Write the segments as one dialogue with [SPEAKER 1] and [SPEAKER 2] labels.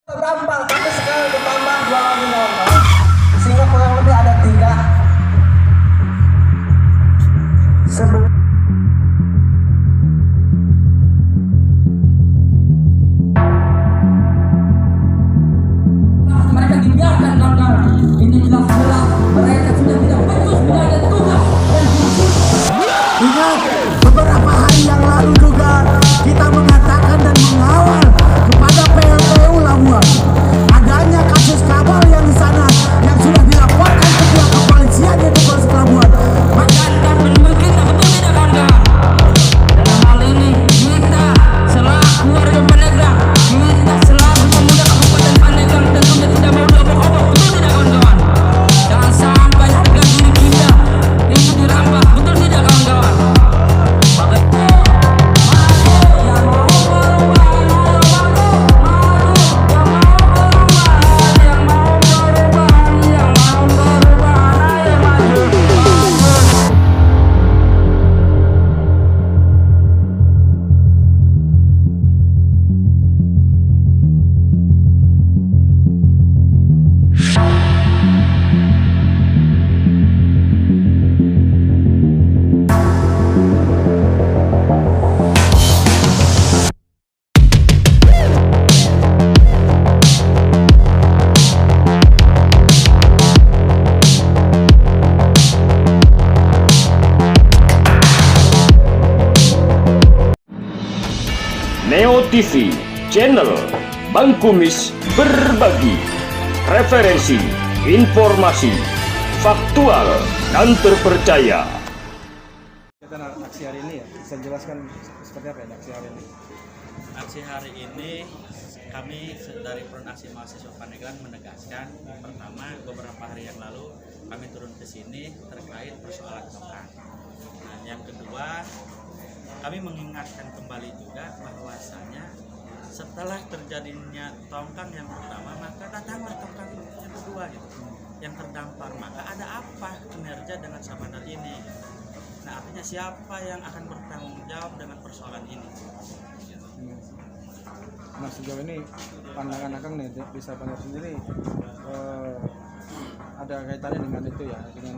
[SPEAKER 1] Gampang, tapi sekarang ditambah 2 lagi kawan-kawan, sehingga kurang lebih ada 3. Sebelum mereka dibiarkan kawan-kawan, ini jelas-jelas mereka sudah tidak becus menjaga tugas dan fungsi.
[SPEAKER 2] Ingat, beberapa hari yang lalu juga kita mengatakan dan mengawal kepada PLTU Labuan adanya kasus kabel yang di sana yang sudah dilaporkan ke pihak kepolisian yaitu Polres Labuan. Maka
[SPEAKER 3] Kita betul tidak kawan-kawan. Dalam hal ini kita selaku warga Pandeglang, kita selaku pemuda Kabupaten Pandeglang tentunya tidak mau diobok-obok, betul tidak kawan-kawan? Jangan sampai harga diri kita itu dirampas, betul tidak kawan-kawan?
[SPEAKER 4] Neo TV, channel Bang Kumis berbagi referensi, informasi, faktual dan terpercaya.
[SPEAKER 5] Kegiatan aksi hari ini ya, bisa jelaskan seperti apa ya aksi hari ini?
[SPEAKER 6] Aksi hari ini kami dari Front Aksi Mahasiswa Pandeglang menegaskan, pertama beberapa hari yang lalu kami turun ke sini terkait persoalan tongkang. Nah, yang kedua kami mengingatkan kembali juga bahwasanya setelah terjadinya tongkang yang pertama maka datanglah tongkang yang kedua gitu, yang terdampar. Maka ada apa kinerja dengan Sabandar ini? Nah, artinya siapa yang akan bertanggung jawab dengan persoalan ini?
[SPEAKER 5] Nah, sejauh ini pandangan Akang nih di Sabandar sendiri ada kaitannya dengan itu ya, dengan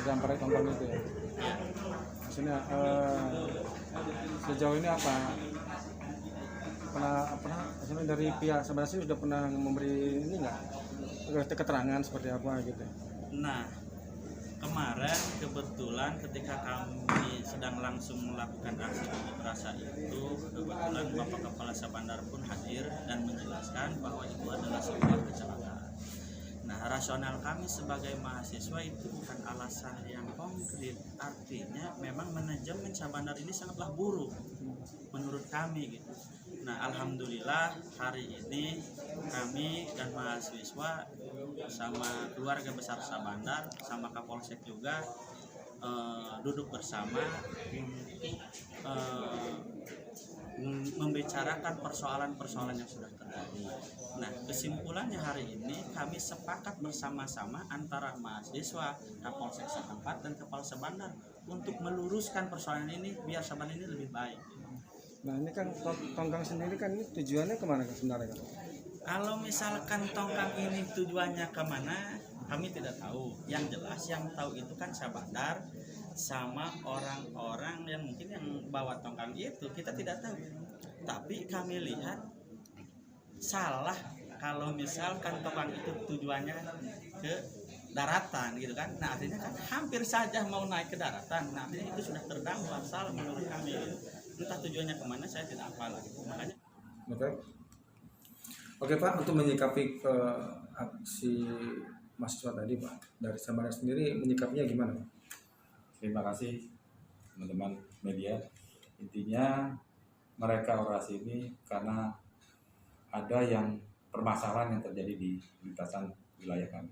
[SPEAKER 5] terdamparnya tongkang itu ya. Maksudnya sejauh ini apa pernah maksudnya dari pihak Sabandar sendiri sudah pernah memberi ini nggak keterangan seperti apa gitu?
[SPEAKER 6] Nah, kemarin kebetulan ketika kami sedang langsung melakukan aksi unjuk rasa itu, kebetulan Bapak Kepala Sabandar pun hadir dan menjelaskan bahwa itu adalah sebuah kecelakaan. Nah, rasional kami sebagai mahasiswa itu bukan alasan yang konkret, artinya memang manajemen Sabandar ini sangatlah buruk menurut kami gitu. Nah, alhamdulillah hari ini kami dan mahasiswa bersama keluarga besar Sabandar sama Kapolsek juga duduk bersama membicarakan persoalan-persoalan yang sudah terjadi. Nah, kesimpulannya hari ini kami sepakat bersama-sama antara mahasiswa, Kapolsek setempat dan Kepala Sabandar untuk meluruskan persoalan ini biar Sabandar ini lebih baik.
[SPEAKER 5] Nah, ini kan tongkang sendiri kan ini tujuannya kemana kan sebenarnya kan?
[SPEAKER 6] Kalau misalkan tongkang ini tujuannya kemana, kami tidak tahu. Yang jelas yang tahu itu kan Sabandar sama orang-orang yang mungkin yang bawa tongkang itu, kita tidak tahu. Tapi kami lihat salah kalau misalkan tongkang itu tujuannya ke daratan gitu kan. Nah, artinya kan hampir saja mau naik ke daratan. Nah, artinya itu sudah terdampar, salah menurut kami. Entah tujuannya kemana saya tidak hafal gitu. Makanya
[SPEAKER 5] Oke Pak, untuk menyikapi aksi mahasiswa tadi Pak, dari Sabandar sendiri menyikapinya gimana Pak?
[SPEAKER 7] Terima kasih teman-teman media. Intinya mereka orasi ini karena ada yang permasalahan yang terjadi di lintasan wilayah kami.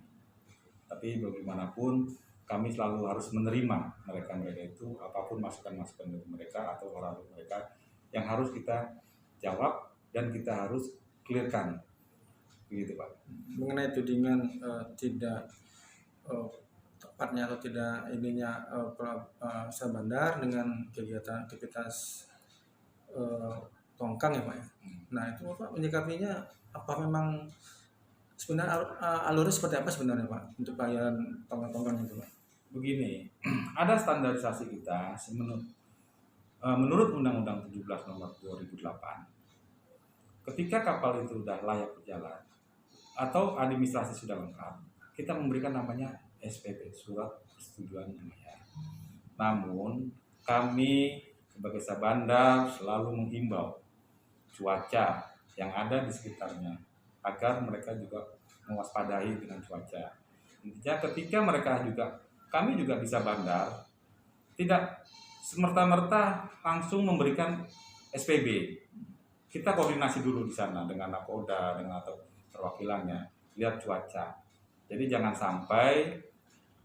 [SPEAKER 7] Tapi bagaimanapun kami selalu harus menerima mereka itu, apapun masukan-masukan dari mereka atau orang mereka yang harus kita jawab dan kita harus clearkan, begitu Pak.
[SPEAKER 5] Mengenai tudingan tidak tepatnya atau tidak ininya Sabandar dengan kegiatan aktivitas tongkang ya Pak ya. Nah itu Bapak menyikapinya apa memang sebenarnya alurnya seperti apa sebenarnya Pak untuk bayaran tongkang-tongkang itu Pak?
[SPEAKER 7] Begini, ada standarisasi kita menurut Undang-Undang 17 Nomor 2008. Ketika kapal itu sudah layak berjalan atau administrasi sudah lengkap, kita memberikan namanya SPP, Surat Persetujuan Membayar. Namun kami sebagai Sabandar selalu menghimbau cuaca yang ada di sekitarnya agar mereka juga mewaspadai dengan cuaca. Intinya ketika kami juga bisa bandar, tidak semerta-merta langsung memberikan SPB. Kita koordinasi dulu di sana dengan Nakoda, dengan atau perwakilannya, lihat cuaca. Jadi jangan sampai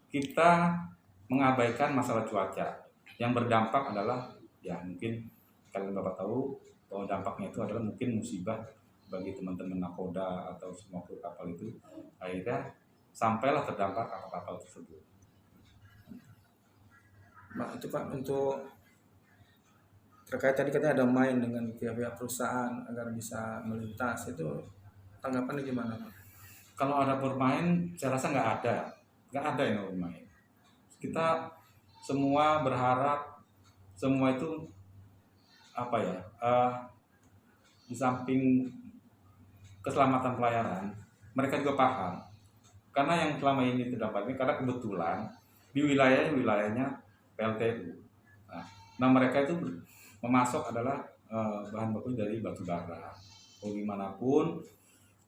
[SPEAKER 7] kita mengabaikan masalah cuaca. Yang berdampak adalah, ya mungkin kalian Bapak tahu bahwa dampaknya itu adalah mungkin musibah bagi teman-teman Nakoda atau semua kru kapal itu. Akhirnya sampailah terdampak kapal-kapal tersebut.
[SPEAKER 5] Pak itu Pak untuk terkait tadi katanya ada main dengan pihak-pihak perusahaan agar bisa melintas, itu tanggapannya gimana Pak?
[SPEAKER 7] Kalau ada bermain, saya rasa nggak ada yang bermain. Kita semua berharap semua itu di samping keselamatan pelayaran, mereka juga paham. Karena yang selama ini terdampak ini karena kebetulan di wilayahnya PLTU. Nah mereka itu memasok adalah bahan baku dari batu bara. Bagaimanapun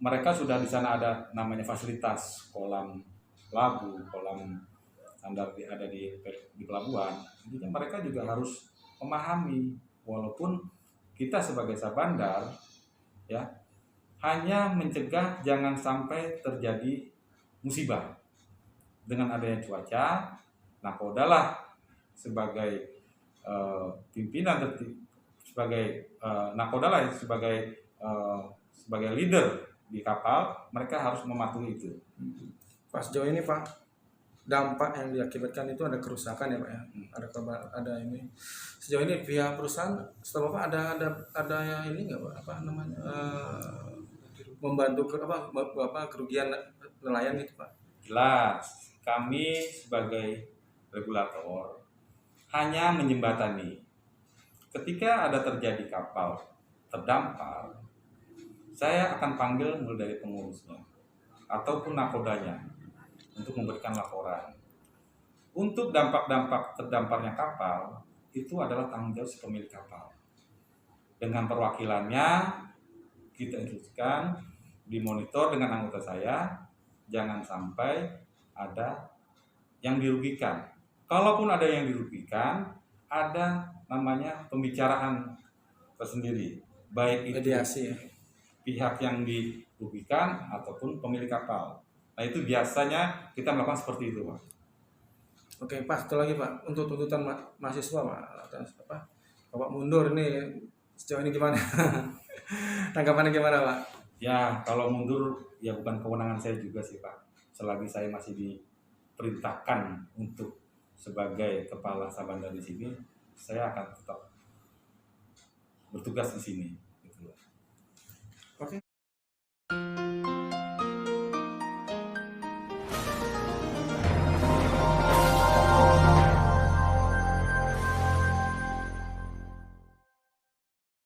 [SPEAKER 7] mereka sudah di sana ada namanya fasilitas kolam labu, kolam standar ada di pelabuhan. Jadi mereka juga harus memahami, walaupun kita sebagai Sabandar ya hanya mencegah jangan sampai terjadi musibah. Dengan adanya cuaca, Nakoda lah sebagai pimpinan sebagai Nakoda lah sebagai leader di kapal, mereka harus mematuhi itu.
[SPEAKER 5] Pas sejauh ini Pak, dampak yang diakibatkan itu ada kerusakan ya Pak ya, ada ini. Sejauh ini pihak perusahaan, setelah Bapak ada yang ini nggak Pak, apa namanya membantu kerugian nelayan gitu Pak?
[SPEAKER 7] Jelas, kami sebagai regulator hanya menjembatani. Ketika ada terjadi kapal terdampar, saya akan panggil mulai dari pengurusnya ataupun nakodanya untuk memberikan laporan. Untuk dampak-dampak terdamparnya kapal, itu adalah tanggung jawab si pemilik kapal. Dengan perwakilannya, kita instruksikan, dimonitor dengan anggota saya, jangan sampai ada yang dirugikan. Kalaupun ada yang dirugikan, ada namanya pembicaraan tersendiri, baik itu
[SPEAKER 5] Mediasi ya.
[SPEAKER 7] pihak yang dirugikan ataupun pemilik kapal. Nah itu biasanya kita melakukan seperti itu Pak.
[SPEAKER 5] Oke Pak, satu lagi Pak, untuk tuntutan mahasiswa Pak, atas Bapak mundur ini sejauh ini gimana? Tanggapannya gimana Pak?
[SPEAKER 7] Ya kalau mundur ya bukan kewenangan saya juga sih Pak. Selagi saya masih diperintahkan untuk sebagai kepala Sabandar di sini, saya akan tetap bertugas di sini. Gitu.
[SPEAKER 5] Oke.